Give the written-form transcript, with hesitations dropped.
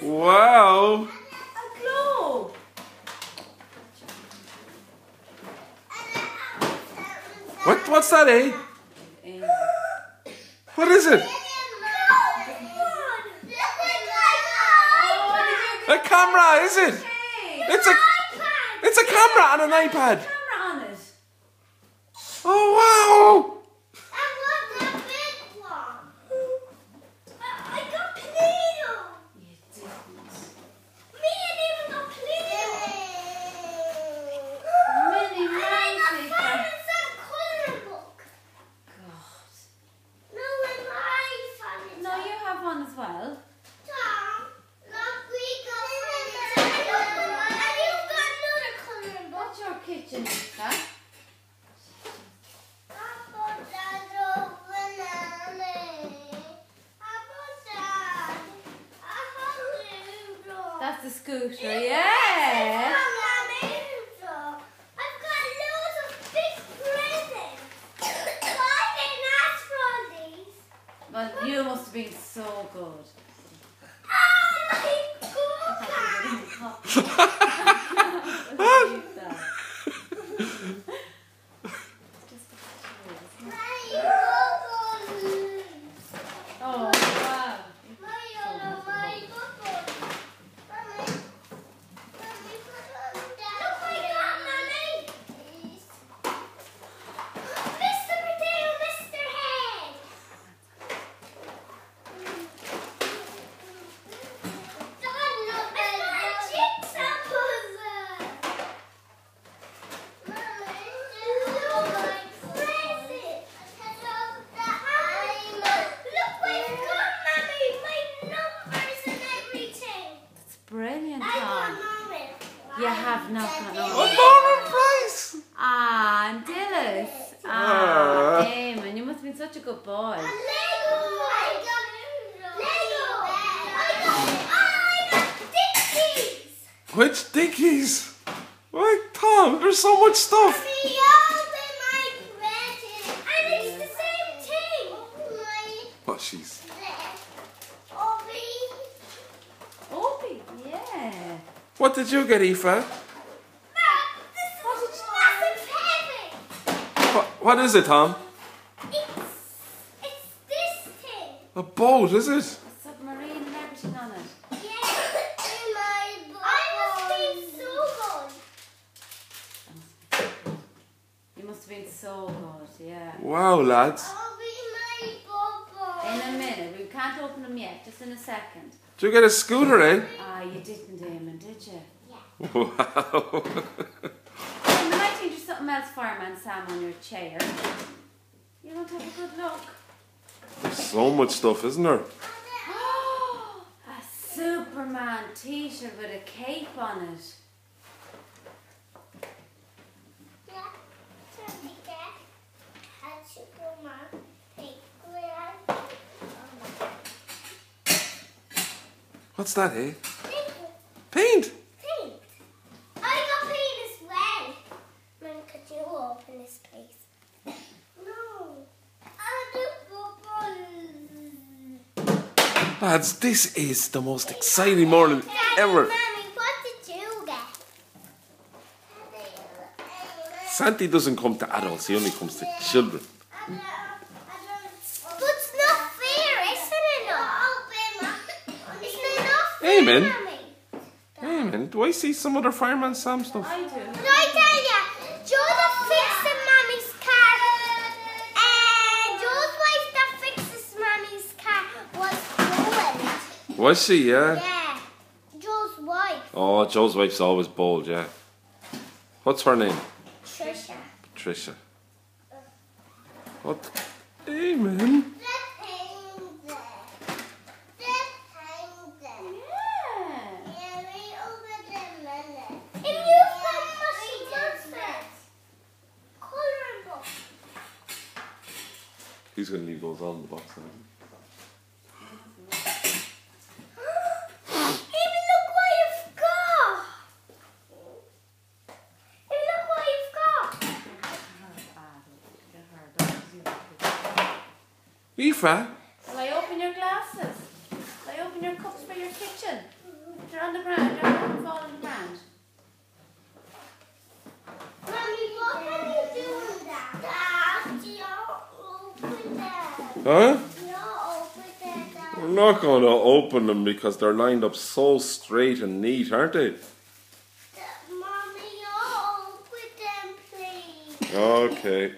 Wow. A globe. What's that, eh? What is it? A camera, is it? It's a camera and an iPad. Camera on it. Oh wow! I got Play-Doh. You didn't. Me and even got Play-Doh. Minnie And I got Mouse. Fireman's coloring book. God. No, in my family. No, you have one as well. Tom, look, we got Fireman's. And you've got another coloring book. What's your kitchen, Lisa? That's the scooter, yeah. I've got loads of big presents. I didn't ask for these. Well, you must have been so good. Oh, wow. Brilliant, Tom. You have not got no. A Norman Price. Ah, and Dillis. Ah, Eamon, you must have been such a good boy. Which Dickies? Why, Tom? There's so much stuff. Oh, jeez. Opie, yeah. What did you get, Aoife? What is it, Tom? It's this thing. A boat, is it? A submarine and everything on it. You must have been so good, yeah. Wow, lads. In a minute, we can't open them yet, just in a second. Did you get a scooter, eh? Ah, you didn't, Eamon, did you? Wow. And I think there's something else, Fireman Sam, on your chair. You want to have a good look? There's so much stuff, isn't there? A Superman t-shirt with a cape on it. What's that, eh? Paint! I got paint as well. Man, could you open this, please? No. Lads, this is the most exciting morning ever. Mommy, what did you get? Santi doesn't come to adults, he only comes to children. But it's not fair, isn't it? Isn't it not fair, Amen. Mommy? Amen. Do I see some other Fireman Sam stuff? I do. Did I tell you? Joe's fixing Mommy's car. Joe's wife that fixes Mommy's car was bold. Was she, yeah? Yeah. Joe's wife. Oh, Joe's wife's always bold, yeah. What's her name? Trisha. Patricia. What? Amen. He's going to leave those on the box now. Aoife? Will I open your glasses? Will I open your cups for your kitchen? They're on the ground. Don't let them fall on the ground. Mommy, what can you do with that? Dad, you're open them. Huh? You're open them, Dad. We're not going to open them because they're lined up so straight and neat, aren't they? Mommy, you're open them, please. Okay.